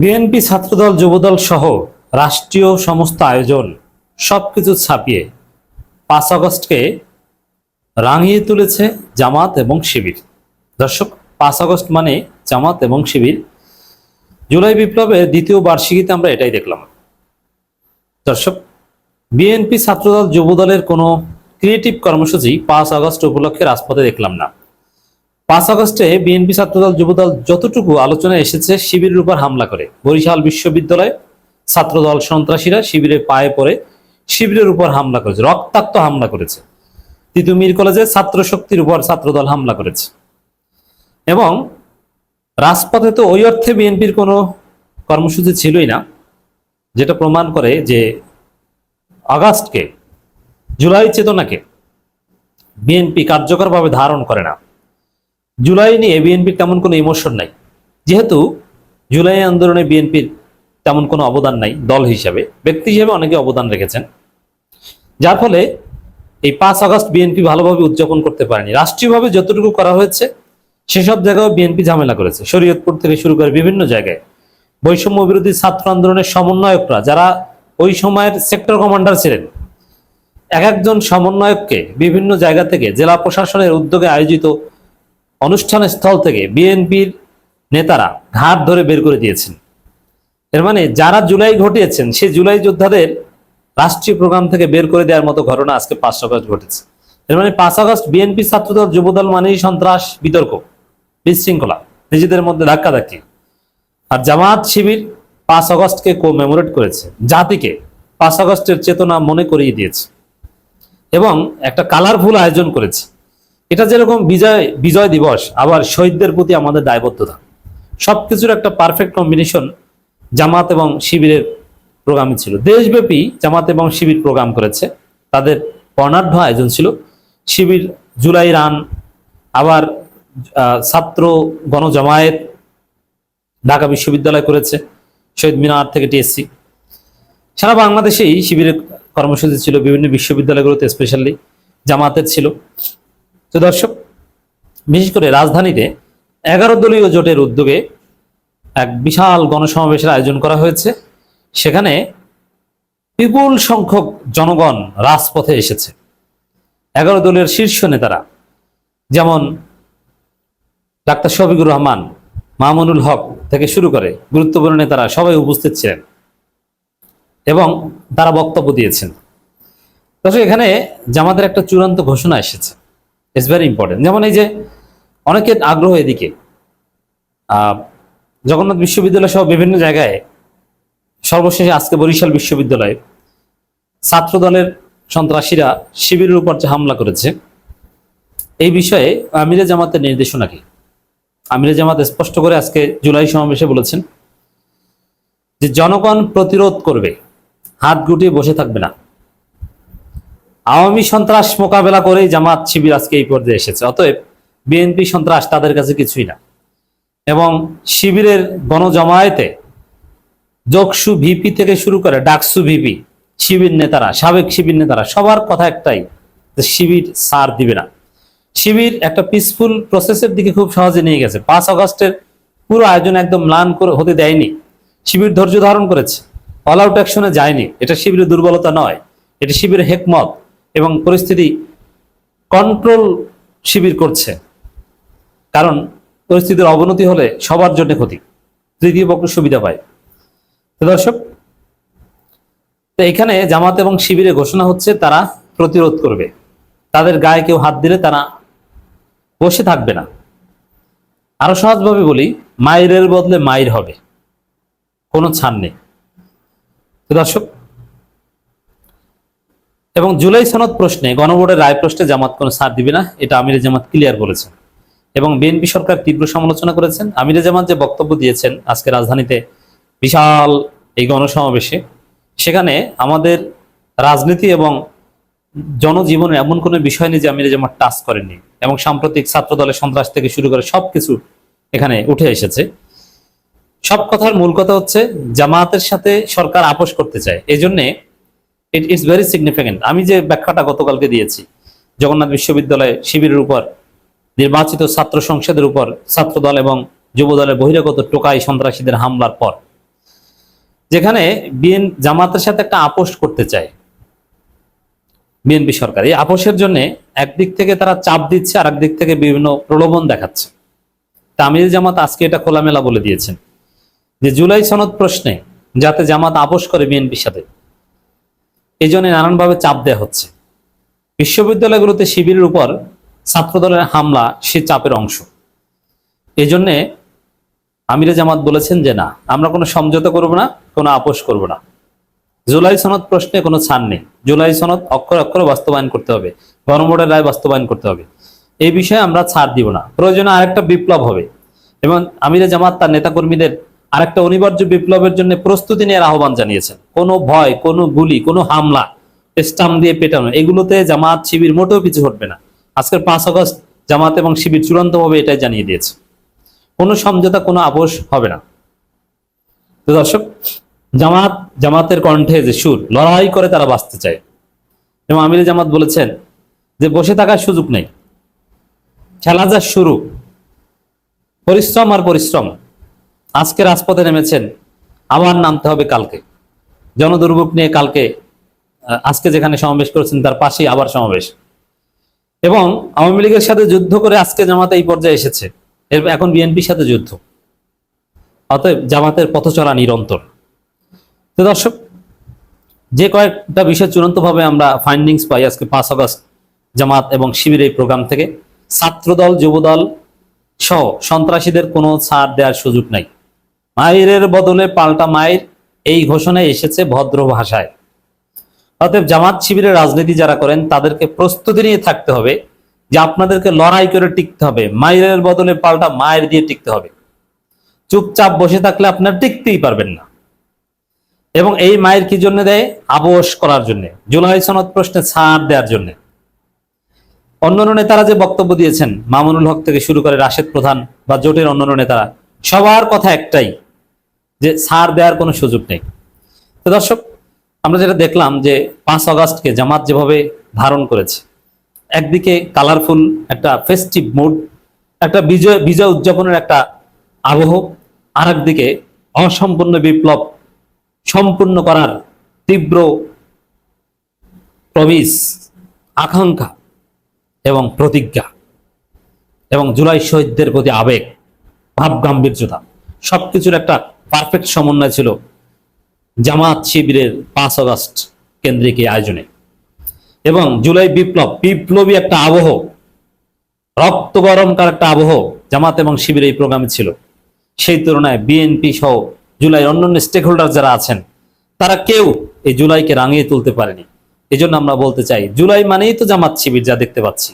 BNP ছাত্রদল যুবদল সহ রাষ্ট্রীয় সমস্ত আয়োজন সবকিছু ছাপিয়ে ৫ আগস্টকে রাঙিয়ে তুলেছে জামাত এবং শিবির। দর্শক, ৫ আগস্ট মানে জামাত এবং শিবির। জুলাই বিপ্লবের দ্বিতীয় বার্ষিকীতে আমরা এটাই দেখলাম। দর্শক, বিএনপি ছাত্রদল যুবদলের কোনো ক্রিয়েটিভ কর্মসূচি ৫ আগস্ট উপলক্ষে রাজপথে দেখলাম না। ৫ আগস্টে বিএনপি ছাত্রদল যুবদল যতটুকু আলোচনায় এসেছে শিবিরের উপর হামলা করে। বরিশাল বিশ্ববিদ্যালয়ে ছাত্রদল সন্ত্রাসীরা শিবিরের পায়ে পড়ে শিবিরের উপর হামলা করেছে, রক্তাক্ত হামলা করেছে। তিতুমির কলেজে ছাত্র শক্তির উপর ছাত্রদল হামলা করেছে। এবং রাজপথে তো ওই অর্থে বিএনপির কোনো কর্মসূচি ছিলই না, যেটা প্রমাণ করে যে আগস্টকে, জুলাই চেতনাকে বিএনপি কার্যকরভাবে ধারণ করে না। জুলাই নিয়ে বিএনপির তেমন কোনো ইমোশন নাই, যেহেতু জুলাই আন্দোলনে বিএনপির তেমন কোনো অবদান নাই। দল হিসাবে, ব্যক্তি হিসেবে অনেকে অবদান রেখেছেন, যার ফলে এই ৫ আগস্ট বিএনপি ভালোভাবে উদযাপন করতে পারেনি। রাষ্ট্রীয়ভাবে যতটুকু করা হয়েছে সেসব জায়গায় বিএনপি ঝামেলা করেছে। শরীয়তপুর থেকে শুরু করে বিভিন্ন জায়গায় বৈষম্য বিরোধী ছাত্র আন্দোলনের সমন্বয়করা, যারা ওই সময়ের সেক্টর কমান্ডার ছিলেন, এক একজন সমন্বয়ককে বিভিন্ন জায়গা থেকে জেলা প্রশাসনের উদ্যোগে আয়োজিত অনুষ্ঠান স্থল থেকে বিএনপির নেতারা ঘাট ধরে বের করে দিয়েছেন। এর মানে যারা জুলাই ঘটিয়েছেন সেই জুলাই যোদ্ধাদের রাষ্ট্রীয় প্রোগ্রাম থেকে বের করে দেওয়ার মতো ঘটনা আজকে ৫ আগস্ট ঘটেছে। এর মানে ৫ আগস্ট বিএনপি ছাত্রদল যুবদল মানেই সন্ত্রাস, বিতর্ক, বিশৃঙ্খলা, নিজেদের মধ্যে ধাক্কাধাক্কি। আর জামাত শিবির ৫ আগস্টকে কোমেমোরেট করেছে, জাতিকে ৫ আগস্টের চেতনা মনে করিয়ে দিয়েছে এবং একটা কালারফুল আয়োজন করেছে। এটা যেরকম বিজয় দিবস, আবার শহীদদের প্রতি আমাদের দায়বদ্ধতা, সবকিছুর একটা পারফেক্ট কম্বিনেশন জামাত এবং শিবিরের প্রোগ্রামে ছিল। দেশব্যাপী জামাত এবং শিবির প্রোগ্রাম করেছে, তাদের বর্ণাঢ্য আয়োজন ছিল। শিবির জুলাই রান, আবার ছাত্র গণজামায়াত ঢাকা বিশ্ববিদ্যালয় করেছে, শহীদ মিনার থেকে টিএসসি। সারা বাংলাদেশেই শিবিরের কর্মসূচি ছিল, বিভিন্ন বিশ্ববিদ্যালয়গুলোতে স্পেশালি জামাতের ছিল। তো দর্শক, বিশেষ করে রাজধানীতে 11 দলীয় জোটের উদ্যোগে এক বিশাল গণসমাবেশের আয়োজন করা হয়েছে। সেখানে বিপুল সংখ্যক জনগণ রাজপথে এসেছে। 11 দলের শীর্ষ নেতারা, যেমন ডাক্তার শফিকুর রহমান, মামুনুল হক থেকে শুরু করে গুরুত্বপূর্ণ নেতারা সবাই উপস্থিত ছিলেন এবং তারা বক্তব্য দিয়েছেন। দর্শক, এখানে জামাতের একটা চূড়ান্ত ঘোষণা এসেছে, ইটস ভেরি ইম্পর্টেন্ট। যেমন এই যে অনেকের আগ্রহ এদিকে, জগন্নাথ বিশ্ববিদ্যালয় সহ বিভিন্ন জায়গায়, সর্বশেষে আজকে বরিশাল বিশ্ববিদ্যালয়ে ছাত্র দলের সন্ত্রাসীরা শিবিরের উপর যে হামলা করেছে, এই বিষয়ে আমিরে জামাতের নির্দেশনা কি? আমিরে জামাত স্পষ্ট করে আজকে জুলাই সমাবেশে বলেছেন যে জনগণ প্রতিরোধ করবে, হাত গুটিয়ে বসে থাকবে না। আওয়ামী সন্ত্রাস মোকাবেলা করেই জামাত শিবির আজকে এই পর্যায়ে এসেছে। অতএব বিএনপি সন্ত্রাস তাদের কাছে কিছুই না। এবং শিবিরের গণজামায়াতে যোগসু ভিপি থেকে শুরু করে ডাকসু ভিপি, শিবির নেতারা, সাবেক শিবির নেতারা, সবার কথা একটাই, যে শিবির সার দিবে না। শিবির একটা পিসফুল প্রসেসের দিকে খুব সহজে নিয়ে গেছে। ৫ আগস্টের পুরো আয়োজন একদম ম্লান হতে দেয়নি। শিবির ধৈর্য ধারণ করেছে, অল আউট অ্যাকশনে যায়নি। এটা শিবিরের দুর্বলতা নয়, এটা শিবিরের হেকমত এবং পরিস্থিতি কন্ট্রোল শিবির করছে। কারণ পরিস্থিতির অবনতি হলে সবার জন্য ক্ষতি, তৃতীয় পক্ষ সুবিধা পায়। তো দর্শক, তো এখানে জামাত এবং শিবিরের ঘোষণা হচ্ছে তারা প্রতিরোধ করবে, তাদের গায়ে কেউ হাত দিলে তারা বসে থাকবে না। আরো সহজভাবে বলি, মাইরের বদলে মাইর হবে, কোনো ছাড় নেই। তো দর্শক, এবং জুলাই সনদ প্রশ্নে, গণভোটের রায় প্রশ্নে জামাত কোনো ছাড় দিবে না, এটা আমিরে জামাত ক্লিয়ার বলেছেন। এবং বিএনপি সরকার তীব্র সমালোচনা করেছেন। আমিরে জামাত যে বক্তব্য দিয়েছেন আজকে রাজধানীতে বিশাল এই গণসমাবেশে, সেখানে আমাদের রাজনীতি এবং জনজীবনে এমন কোনো বিষয় নেই যে আমিরে জামাত টাচ করেননি। এবং সাম্প্রতিক ছাত্র দলের সন্ত্রাস থেকে শুরু করে সবকিছু এখানে উঠে এসেছে। সব কথার মূল কথা হচ্ছে জামাতের সাথে সরকার আপোষ করতে চায়, এই জন্যে ইটস ভেরি সিগনিফিকেন্ট। আমি যে ব্যাখ্যাটা গতকালকে দিয়েছি, জগন্নাথ বিশ্ববিদ্যালয়ে শিবিরের উপর, নির্বাচিত ছাত্র সংসদের উপর ছাত্র দল এবং যুব দলের বহিরাগত টোকাই সন্ত্রাসীদের হামলার পর যেখানে জামাতের সাথে একটা আপোষ করতে চায় বিএনপি সরকার। এই আপোষের জন্য একদিক থেকে তারা চাপ দিচ্ছে, আর একদিক থেকে বিভিন্ন প্রলোভন দেখাচ্ছে। তামিল জামাত আজকে এটা খোলামেলা বলে দিয়েছেন যে জুলাই সনদ প্রশ্নে যাতে জামাত আপোষ করে বিএনপির সাথে, এই জন্য নানানভাবে চাপ দেওয়া হচ্ছে। বিশ্ববিদ্যালয়গুলোতে শিবিরের উপর ছাত্রদলের হামলা সে চাপের অংশ। এই জন্যে আমিরে জামাত বলেছেন যে না, আমরা কোনো সমঝোতা করব না, কোনো আপোষ করব না। জুলাই সনদ প্রশ্নে কোনো ছাড় নেই। জুলাই সনদ অক্ষরে অক্ষরে বাস্তবায়ন করতে হবে, গণভোটের রায় বাস্তবায়ন করতে হবে। এই বিষয়ে আমরা ছাড় দিব না। প্রয়োজনে আরেকটা বিপ্লব হবে, এবং আমিরে জামাত তার নেতাকর্মীদের আরেকটা অনিবার্য বিপ্লবের জন্য প্রস্তুতি নেওয়ার আহ্বান জানিয়েছেন। কোনো ভয়, কোনো গুলি, কোনো হামলা, স্টাম্প দিয়ে পেটানো, এগুলোতে জামাত শিবির মোটেও পিছু হটবে না। আজকের 5 আগস্ট জামাত এবং শিবির চূড়ান্তভাবে এটাই জানিয়ে দিয়েছে, কোনো সমঝোতা, কোনো আপোষ হবে না। তো দর্শক, জামাতের কণ্ঠে যে সুর, লড়াই করে তারা বাঁচতে চায়। এবং আমিরে জামাত বলেছেন যে বসে থাকার সুযোগ নেই, খেলা যা শুরু, পরিশ্রম আর পরিশ্রম। আজকে রাজপথে নেমেছেন, আবার নামতে হবে কালকে। জনদুর্ভোগ নিয়ে কালকে, আজকে যেখানে সমাবেশ করেছেন তার পাশেই আবার সমাবেশ। এবং আওয়ামী লীগের সাথে যুদ্ধ করে আজকে জামাত এই পর্যায়ে এসেছে, এখন বিএনপির সাথে যুদ্ধ। অতএব জামাতের পথ চলা নিরন্তর। তো দর্শক, যে কয়েকটা বিষয় চূড়ান্তভাবে আমরা ফাইন্ডিংস পাই আজকে 5 আগস্ট জামাত এবং শিবির এই প্রোগ্রাম থেকে, ছাত্রদল, যুবদল সহ সন্ত্রাসীদের কোনো ছাড় দেওয়ার সুযোগ নাই। মায়ের বদলে পাল্টা মায়ের, এই ঘোষণায় এসেছে ভদ্র ভাষায়। অতএব জামাত শিবিরের রাজনীতি যারা করেন তাদেরকে প্রস্তুতি নিয়ে থাকতে হবে যে আপনাদেরকে লড়াই করে টিকতে হবে, মায়ের বদলে পাল্টা মায়ের দিয়ে টিকতে হবে। চুপচাপ বসে থাকলে আপনার টিকতেই পারবেন না। এবং এই মায়ের কি জন্য দেয়? আপোষ করার জন্য, জুলাই সনদ প্রশ্নে ছাড় দেওয়ার জন্য। অন্যান্য নেতারা যে বক্তব্য দিয়েছেন, মামুনুল হক থেকে শুরু করে রাশেদ প্রধান বা জোটের অন্যান্য নেতারা, সবার কথা একটাই, যে ছাড় দেওয়ার কোনো সুযোগ নেই। তো দর্শক, আমরা যেটা দেখলাম যে 5 আগস্টকে জামাত যেভাবে ধারণ করেছে, একদিকে কালারফুল একটা ফেস্টিভ মুড, একটা বিজয় উদযাপনের একটা আবহ, আর একদিকে অসম্পূর্ণ বিপ্লব সম্পূর্ণ করার তীব্র প্রমিস, আকাঙ্ক্ষা এবং প্রতিজ্ঞা, এবং জুলাই শহীদদের প্রতি আবেগ, ভাব গাম্ভীর্যতা, সবকিছুর একটা পারফেক্ট সমন্বয় ছিল জামাত শিবিরের 5 আগস্ট কেন্দ্রিক এই আয়োজনে। এবং জুলাই বিপ্লবী একটা আবহ, রক্ত গরমকার একটা আবহ জামাত এবং শিবির এই প্রোগ্রামে ছিল। সেই তুলনায় বিএনপি সহ জুলাই অন্যান্য স্টেক হোল্ডার যারা আছেন, তারা কেউ এই জুলাইকে রাঙিয়ে তুলতে পারেনি। এই জন্য আমরা বলতে চাই, জুলাই মানেই তো জামাত শিবির যা দেখতে পাচ্ছি।